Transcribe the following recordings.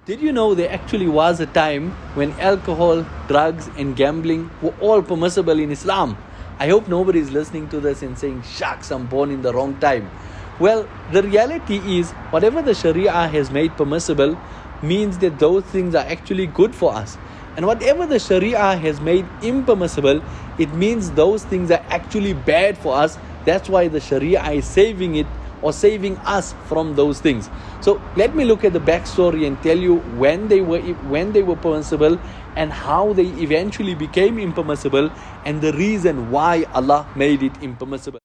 Did you know there actually was a time when alcohol, drugs, and gambling were all permissible in Islam? I hope nobody is listening to this and saying, shucks, I'm born in the wrong time. Well, the reality is, whatever the Sharia has made permissible means that those things are actually good for us. And whatever the Sharia has made impermissible, it means those things are actually bad for us. That's why the Sharia is saving it or saving us from those things. So let me look at the backstory and tell you when they were permissible and how they eventually became impermissible and the reason why Allah made it impermissible.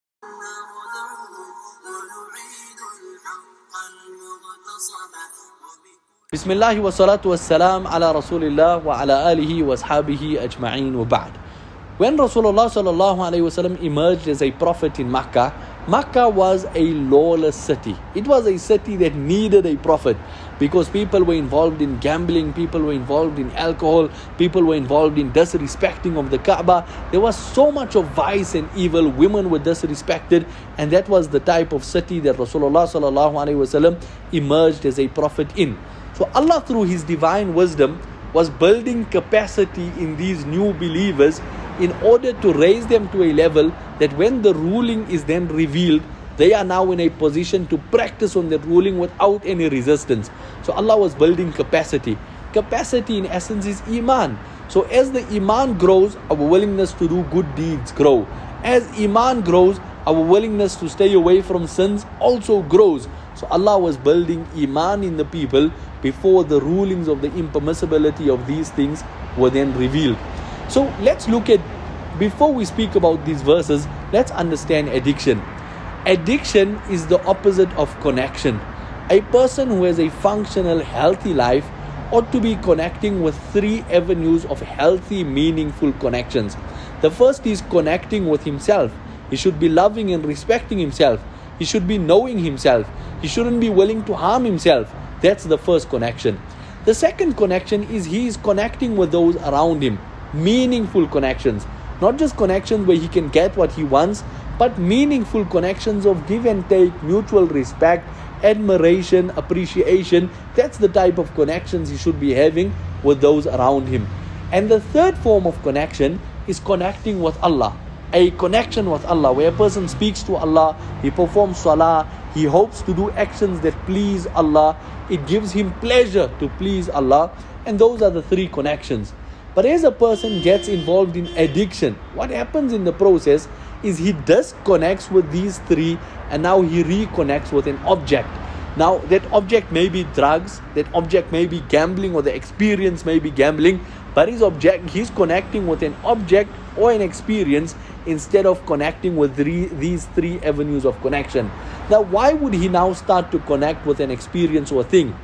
Bismillah wa salatu wa salam ala Rasulillah wa ala alihi wa ashabihi ajma'een wa ba'd. When Rasulullah sallallahu alayhi wa sallam emerged as a prophet in Makkah, Makkah was a lawless city. It was a city that needed a prophet because people were involved in gambling, people were involved in alcohol, people were involved in disrespecting of the Kaaba. There was so much of vice and evil, women were disrespected, and that was the type of city that Rasulullah sallallahu alayhi wa sallam emerged as a prophet in. So Allah, through His divine wisdom, was building capacity in these new believers in order to raise them to a level that when the ruling is then revealed, they are now in a position to practice on that ruling without any resistance. So Allah was building capacity. Capacity in essence is Iman. So as the Iman grows, our willingness to do good deeds grow. As Iman grows, our willingness to stay away from sins also grows. So Allah was building Iman in the people before the rulings of the impermissibility of these things were then revealed. So let's look at, before we speak about these verses, let's understand addiction. Addiction is the opposite of connection. A person who has a functional, healthy life ought to be connecting with three avenues of healthy, meaningful connections. The first is connecting with himself. He should be loving and respecting himself. He should be knowing himself. He shouldn't be willing to harm himself. That's the first connection. The second connection is he is connecting with those around him. Meaningful connections. Not just connections where he can get what he wants, but meaningful connections of give and take, mutual respect, admiration, appreciation. That's the type of connections he should be having with those around him. And the third form of connection is connecting with Allah. A connection with Allah where a person speaks to Allah, he performs salah, he hopes to do actions that please Allah, it gives him pleasure to please Allah, and those are the three connections. But as a person gets involved in addiction, what happens in the process is he disconnects with these three and now he reconnects with an object. Now that object may be drugs, that object may be gambling, or the experience may be gambling, but he's connecting with an object or an experience instead of connecting with these three avenues of connection. Now why would he now start to connect with an experience or thing?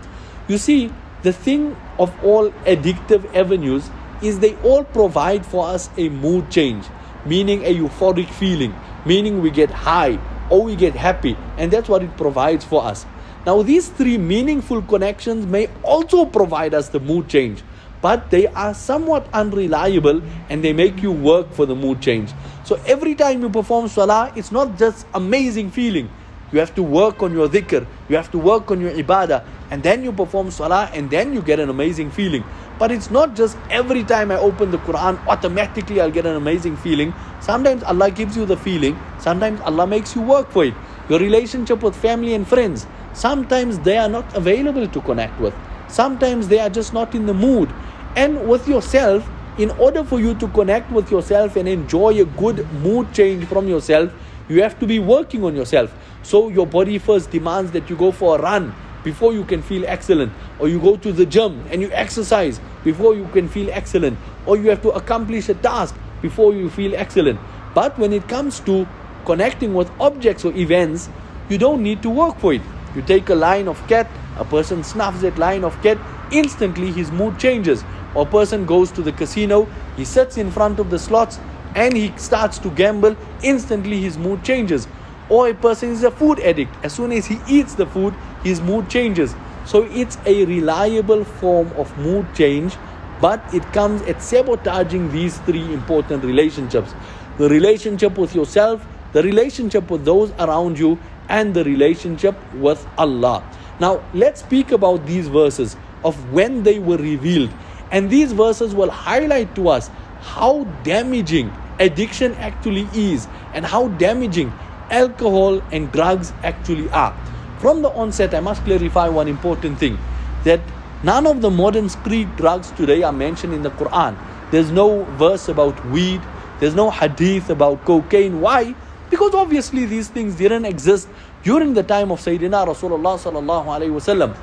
You see, the thing of all addictive avenues is they all provide for us a mood change, meaning a euphoric feeling, meaning we get high or we get happy, and that's what it provides for us. Now these three meaningful connections may also provide us the mood change, but they are somewhat unreliable and they make you work for the mood change. So every time you perform salah, it's not just amazing feeling. You have to work on your dhikr, you have to work on your ibadah, and then you perform salah and then you get an amazing feeling. But it's not just every time I open the Quran, automatically I'll get an amazing feeling. Sometimes Allah gives you the feeling, sometimes Allah makes you work for it. Your relationship with family and friends, sometimes they are not available to connect with. Sometimes they are just not in the mood. And with yourself, in order for you to connect with yourself and enjoy a good mood change from yourself, you have to be working on yourself. So your body first demands that you go for a run before you can feel excellent, or you go to the gym and you exercise before you can feel excellent, or you have to accomplish a task before you feel excellent. But when it comes to connecting with objects or events, you don't need to work for it. You take a line of cat, a person snuffs that line of cat, instantly his mood changes. Or a person goes to the casino, he sits in front of the slots and he starts to gamble, instantly his mood changes. Or a person is a food addict, as soon as he eats the food, his mood changes. So it's a reliable form of mood change, but it comes at sabotaging these three important relationships. The relationship with yourself, the relationship with those around you, and the relationship with Allah. Now let's speak about these verses. of when they were revealed. And these verses will highlight to us how damaging addiction actually is and how damaging alcohol and drugs actually are. From the onset, I must clarify one important thing, that none of the modern street drugs today are mentioned in the Quran. There's no verse about weed. There's no hadith about cocaine. Why? Because obviously these things didn't exist during the time of Sayyidina Rasulullah sallallahu alaihi wasallam.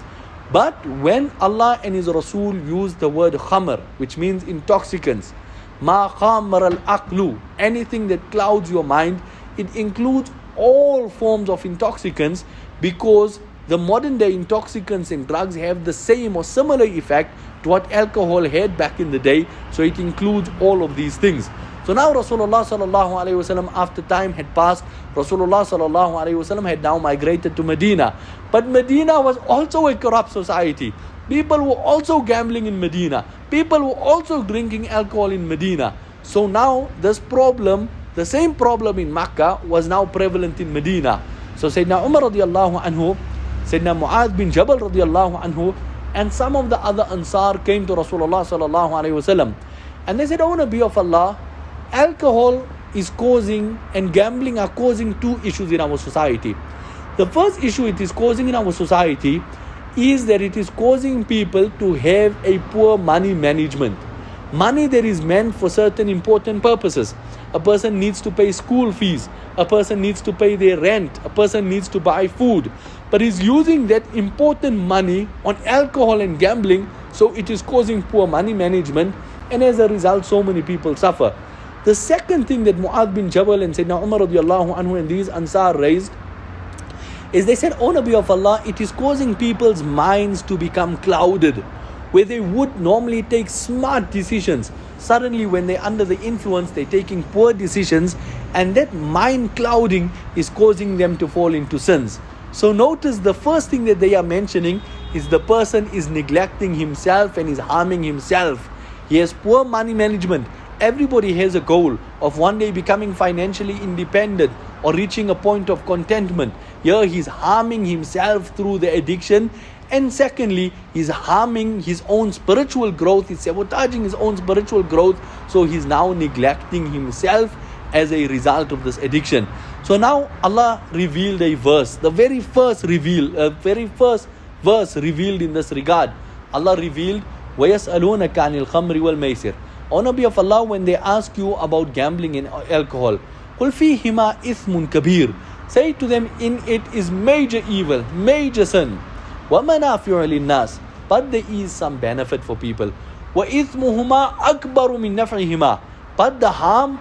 But when Allah and His Rasul used the word khamr, which means intoxicants, ma khamar al-aqlu, anything that clouds your mind, it includes all forms of intoxicants, because the modern day intoxicants and drugs have the same or similar effect to what alcohol had back in the day. So it includes all of these things. So now Rasulullah sallallahu alaihi wasallam, after time had passed, Rasulullah sallallahu alaihi wasallam had now migrated to Medina. But Medina was also a corrupt society. People were also gambling in Medina. People were also drinking alcohol in Medina. So now this problem, the same problem in Makkah, was now prevalent in Medina. So Sayyidina Umar radiallahu anhu, Sayyidina Mu'adh bin Jabal radiallahu anhu, and some of the other Ansar came to Rasulullah sallallahu alaihi wasallam, and they said, "O Nabi of Allah, alcohol is causing and gambling are causing two issues in our society. The first issue it is causing in our society is that it is causing people to have a poor money management. Money that is meant for certain important purposes. A person needs to pay school fees. A person needs to pay their rent. A person needs to buy food. But is using that important money on alcohol and gambling, so it is causing poor money management, and as a result so many people suffer." The second thing that Mu'adh bin Jabal and Sayyidina Umar radiallahu anhu and these Ansar raised is they said, "O Nabi of Allah, it is causing people's minds to become clouded, where they would normally take smart decisions. Suddenly when they're under the influence, they're taking poor decisions, and that mind clouding is causing them to fall into sins." So notice the first thing that they are mentioning is the person is neglecting himself and is harming himself. He has poor money management. Everybody has a goal of one day becoming financially independent or reaching a point of contentment. Here he's harming himself through the addiction. And secondly, he's harming his own spiritual growth. He's sabotaging his own spiritual growth. So he's now neglecting himself as a result of this addiction. So now Allah revealed a verse. The very first verse revealed in this regard. Allah revealed, وَيَسْأَلُونَكَ عَنِ الْخَمْرِ وَالْمَيْسِرِ. O Nabi of Allah, when they ask you about gambling and alcohol, قُلْ فِيهِمَا إِثْمٌ كَبِيرٌ. Say to them, in it is major evil, major sin. وَمَنَافِعُ لِلنَّاسِ. But there is some benefit for people. وَإِثْمُهُمَا أَكْبَرُ مِنْ نَفْعِهِمَا. But the harm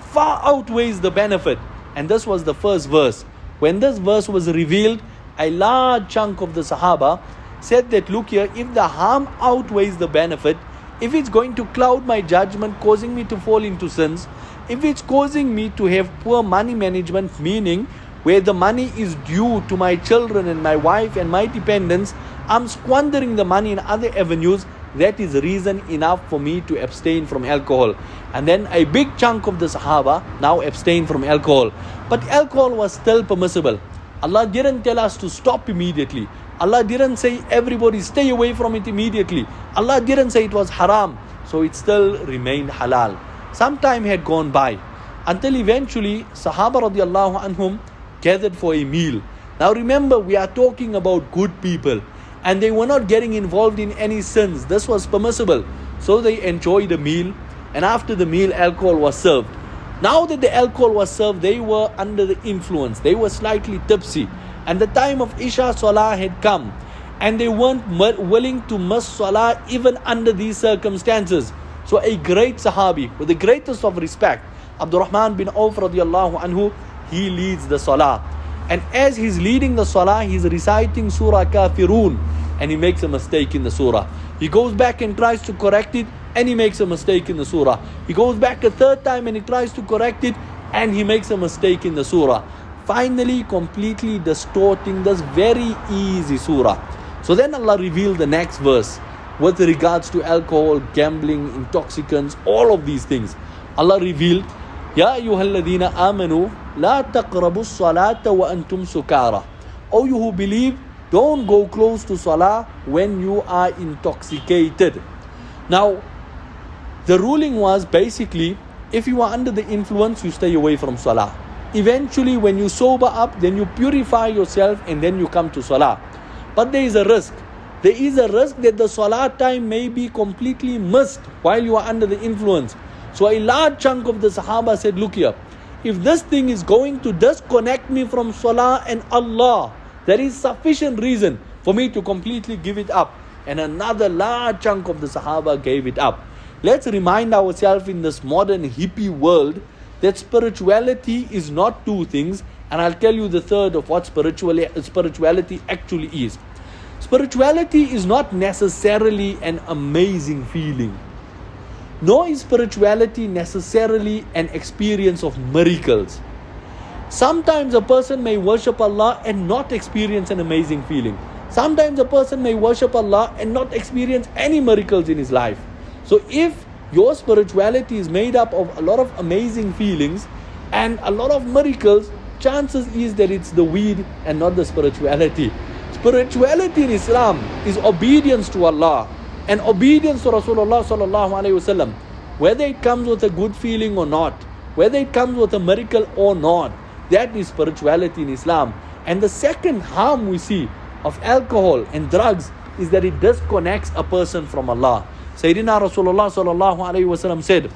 far outweighs the benefit. And this was the first verse. When this verse was revealed, a large chunk of the Sahaba said that, look here, if the harm outweighs the benefit, if it's going to cloud my judgment, causing me to fall into sins, if it's causing me to have poor money management, meaning where the money is due to my children and my wife and my dependents, I'm squandering the money in other avenues, that is reason enough for me to abstain from alcohol. And then a big chunk of the Sahaba now abstain from alcohol. But alcohol was still permissible. Allah didn't tell us to stop immediately. Allah didn't say everybody stay away from it immediately. Allah didn't say it was haram. So it still remained halal. Some time had gone by until eventually Sahaba radiallahu anhum gathered for a meal. Now remember, we are talking about good people, and they were not getting involved in any sins. This was permissible. So they enjoyed a meal, and after the meal alcohol was served. Now that the alcohol was served, they were under the influence. They were slightly tipsy. And the time of Isha Salah had come, and they weren't willing to miss Salah even under these circumstances. So a great Sahabi, with the greatest of respect, Abdurrahman bin Auf radiallahu anhu, he leads the Salah. And as he's leading the Salah, he's reciting Surah Kafirun, and he makes a mistake in the Surah. He goes back and tries to correct it, and he makes a mistake in the Surah. He goes back a third time and he tries to correct it, and he makes a mistake in the Surah. Finally completely distorting this very easy surah. So then Allah revealed the next verse with regards to alcohol, gambling, intoxicants, all of these things. Allah revealed, Ya ayyuhalladhina amanu la taqrabu as-salata wa antum sukara. O you who believe, don't go close to salah when you are intoxicated. Now, the ruling was basically, if you are under the influence, you stay away from salah. Eventually, when you sober up, then you purify yourself and then you come to salah. But there is a risk. There is a risk that the salah time may be completely missed while you are under the influence. So a large chunk of the Sahaba said, look here, if this thing is going to disconnect me from salah and Allah, there is sufficient reason for me to completely give it up. And another large chunk of the Sahaba gave it up. Let's remind ourselves in this modern hippie world that spirituality is not two things, and I'll tell you the third of what spirituality actually is. Spirituality is not necessarily an amazing feeling, nor is spirituality necessarily an experience of miracles. Sometimes a person may worship Allah and not experience an amazing feeling. Sometimes a person may worship Allah and not experience any miracles in his life. So if your spirituality is made up of a lot of amazing feelings and a lot of miracles, chances is that it's the weed and not the spirituality. Spirituality in Islam is obedience to Allah and obedience to Rasulullah sallallahu alaihi wasallam. Whether it comes with a good feeling or not, whether it comes with a miracle or not, that is spirituality in Islam. And the second harm we see of alcohol and drugs is that it disconnects a person from Allah. Sayyidina Rasulullah sallallahu alaihi wasallam said,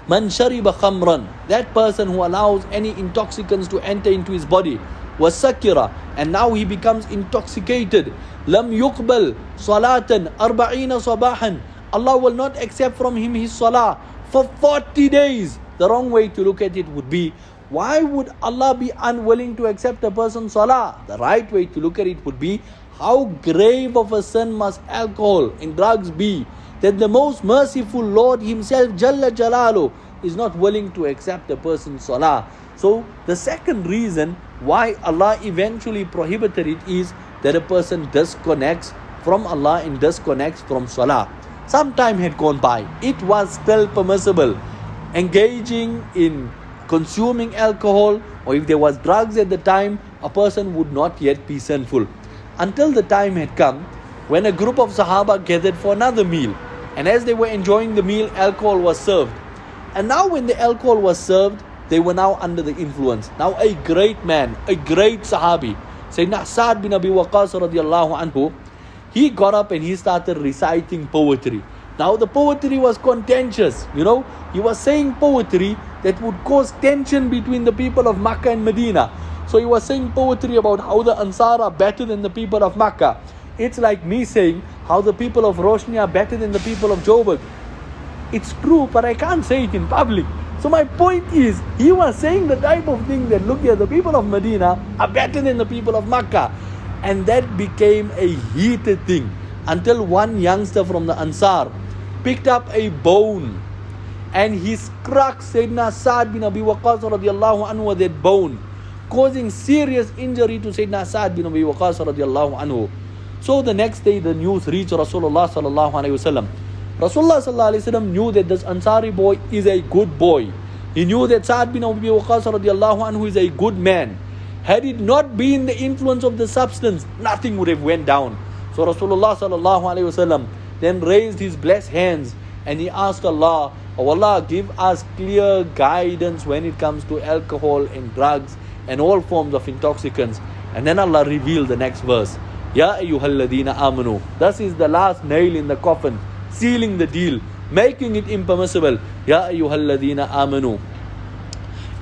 Man shariba khamran, that person who allows any intoxicants to enter into his body, was sakira, and now he becomes intoxicated, lam yuqbal salatan arba'ina sabahan, Allah will not accept from him his salah for 40 days. The wrong way to look at it would be, why would Allah be unwilling to accept a person's salah? The right way to look at it would be, how grave of a sin must alcohol and drugs be, that the most merciful Lord himself, Jalla Jalalu, is not willing to accept a person's salah. So the second reason why Allah eventually prohibited it is that a person disconnects from Allah and disconnects from salah. Some time had gone by, it was still permissible. Engaging in consuming alcohol, or if there was drugs at the time, a person would not yet be sinful. Until the time had come when a group of Sahaba gathered for another meal, and as they were enjoying the meal, alcohol was served. And now when the alcohol was served, they were now under the influence. Now a great man, a great Sahabi, Sayyidina Sa'd bin Abi Waqqas radiallahu anhu, he got up and he started reciting poetry. Now the poetry was contentious, he was saying poetry that would cause tension between the people of Makkah and Medina. So he was saying poetry about how the Ansar are better than the people of Makkah. It's like me saying how the people of Roshni are better than the people of Joburg. It's true, but I can't say it in public. So my point is, he was saying the type of thing that, look here, the people of Medina are better than the people of Makkah. And that became a heated thing until one youngster from the Ansar picked up a bone and he struck Sayyidina Sa'd bin Abi Waqqas radiallahu anhu with that bone, causing serious injury to Sayyidina Sa'd bin Abi Waqqas radiallahu anhu. So the next day the news reached Rasulullah sallallahu alaihi wasallam. Rasulullah sallallahu alaihi wasallam knew that this Ansari boy is a good boy. He knew that Sa'd bin Abi Waqqas radiallahu anhu is a good man. Had it not been the influence of the substance, nothing would have went down. So Rasulullah sallallahu alaihi wasallam then raised his blessed hands and he asked Allah, "Oh Allah, give us clear guidance when it comes to alcohol and drugs and all forms of intoxicants." And then Allah revealed the next verse, "Ya ayyuhalladhina amanu." This is the last nail in the coffin, sealing the deal, making it impermissible. "Ya ayyuhalladhina amanu.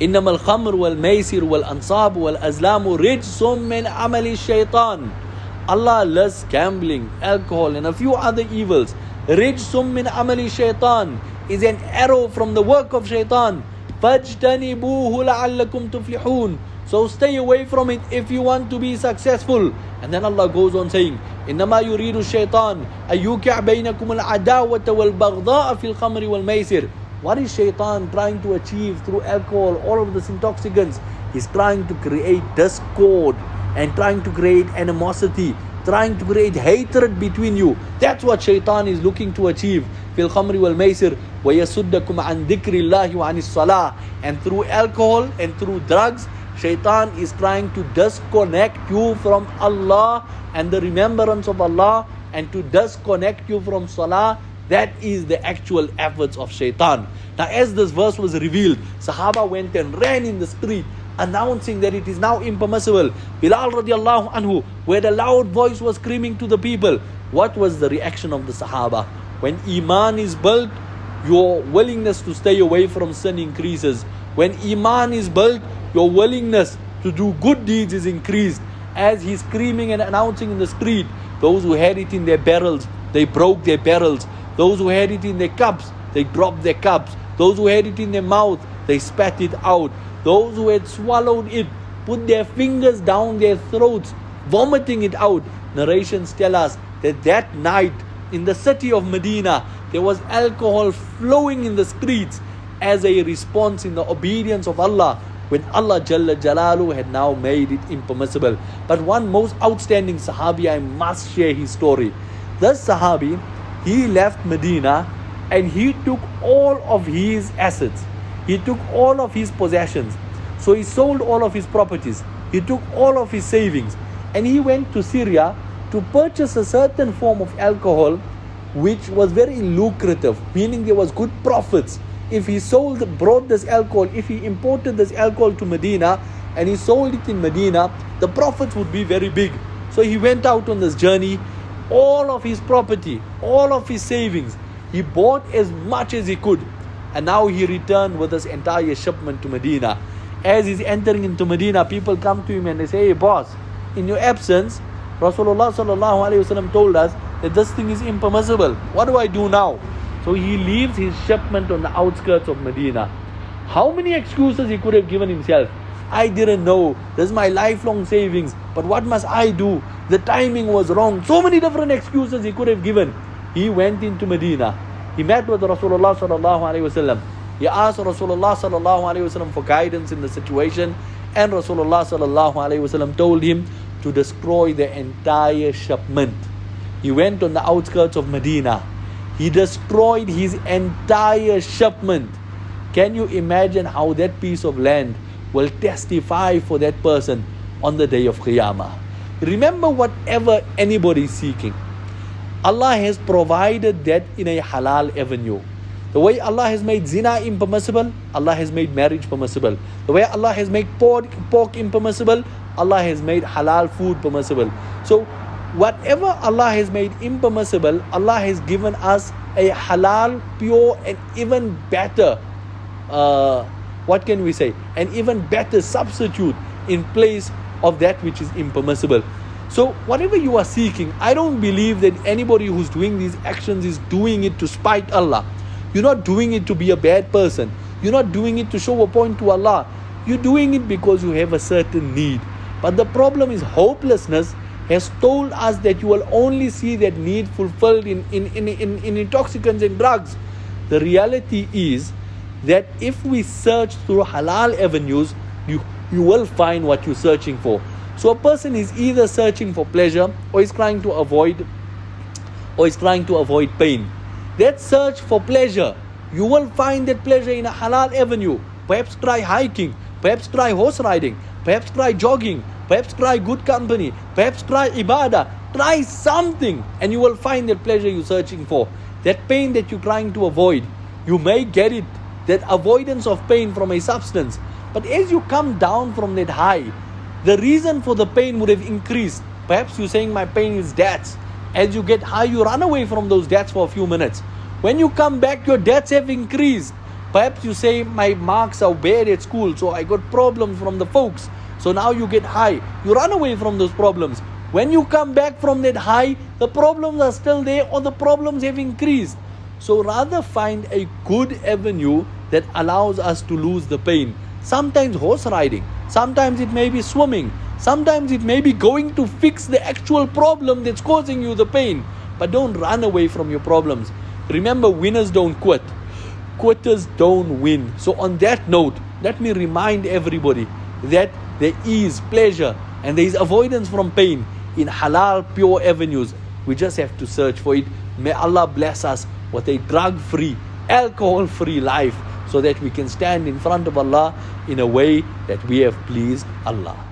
إنما الخمر والميسر والأنصاب والأزلام رجس من عمل الشيطان." Allah lists gambling, alcohol and a few other evils. رجس من عمل الشيطان is an arrow from the work of shaitan. فاجتنبوه لعلكم تفلحون. So stay away from it if you want to be successful. And then Allah goes on saying, إنما يريد الشيطان أن يوقع بينكم العداوة والبغضاء في الخمر والميسر. What is shaitan trying to achieve through alcohol, all of these intoxicants? He's trying to create discord and trying to create animosity, trying to create hatred between you. That's what shaitan is looking to achieve. فِي الْخَمْرِ وَالْمَيْسِرِ وَيَسُدَّكُمْ عَنْ ذِكْرِ اللَّهِ وَعَنِ الصَّلَاةِ. And through alcohol and through drugs, Shaitan is trying to disconnect you from Allah and the remembrance of Allah, and to disconnect you from Salah. That is the actual efforts of Shaitan. Now, as this verse was revealed, Sahaba went and ran in the street announcing that it is now impermissible. Bilal radiallahu anhu, where the loud voice was screaming to the people. What was the reaction of the Sahaba? When Iman is built, your willingness to stay away from sin increases. When Iman is built, your willingness to do good deeds is increased. As he's screaming and announcing in the street, those who had it in their barrels, they broke their barrels. Those who had it in their cups, they dropped their cups. Those who had it in their mouth, they spat it out. Those who had swallowed it, put their fingers down their throats, vomiting it out. Narrations tell us that that night in the city of Medina, there was alcohol flowing in the streets as a response in the obedience of Allah, when Allah Jalla Jalalu had now made it impermissible. But one most outstanding Sahabi, I must share his story. This Sahabi, he left Medina and he took all of his assets. He took all of his possessions. So he sold all of his properties. He took all of his savings. And he went to Syria to purchase a certain form of alcohol which was very lucrative, meaning there was good profits. If he brought this alcohol, if he imported this alcohol to Medina and he sold it in Medina, the profits would be very big. So he went out on this journey. All of his property, all of his savings, he bought as much as he could. And now he returned with this entire shipment to Medina. As he's entering into Medina, people come to him and they say, "Hey boss, in your absence, Rasulullah sallallahu alaihi wasallam told us that this thing is impermissible. What do I do now?" So he leaves his shipment on the outskirts of Medina. How many excuses he could have given himself? I didn't know. This is my lifelong savings. But what must I do? The timing was wrong. So many different excuses he could have given. He went into Medina. He met with Rasulullah sallallahu alaihi wasallam. He asked Rasulullah sallallahu alaihi wasallam for guidance in the situation, and Rasulullah sallallahu alaihi wasallam told him to destroy the entire shipment. He went on the outskirts of Medina. He destroyed his entire shipment. Can you imagine how that piece of land will testify for that person on the day of Qiyamah? Remember, whatever anybody is seeking, Allah has provided that in a halal avenue. The way Allah has made zina impermissible, Allah has made marriage permissible. The way Allah has made pork impermissible, Allah has made halal food permissible. So whatever Allah has made impermissible, Allah has given us a halal, pure and even better, what can we say? An even better substitute in place of that which is impermissible. So whatever you are seeking, I don't believe that anybody who's doing these actions is doing it to spite Allah. You're not doing it to be a bad person. You're not doing it to show a point to Allah. You're doing it because you have a certain need. But the problem is hopelessness has told us that you will only see that need fulfilled in intoxicants and drugs. The reality is that if we search through halal avenues, you will find what you're searching for. So a person is either searching for pleasure or is trying to avoid pain. That search for pleasure, you will find that pleasure in a halal avenue. Perhaps try hiking, perhaps try horse riding, perhaps try jogging, perhaps try good company, perhaps try ibadah. Try something and you will find that pleasure you're searching for. That pain that you're trying to avoid, you may get it, that avoidance of pain from a substance. But as you come down from that high, the reason for the pain would have increased. Perhaps you're saying my pain is debts. As you get high, you run away from those debts for a few minutes. When you come back, your debts have increased. Perhaps you say my marks are bad at school, so I got problems from the folks. So now you get high. You run away from those problems. When you come back from that high, the problems are still there or the problems have increased. So rather find a good avenue that allows us to lose the pain. Sometimes horse riding, sometimes it may be swimming, sometimes it may be going to fix the actual problem that's causing you the pain. But don't run away from your problems. Remember, winners don't quit. Quitters don't win. So on that note, let me remind everybody that there is pleasure and there is avoidance from pain in halal, pure avenues. We just have to search for it. May Allah bless us with a drug-free, alcohol-free life. so that we can stand in front of Allah in a way that we have pleased Allah.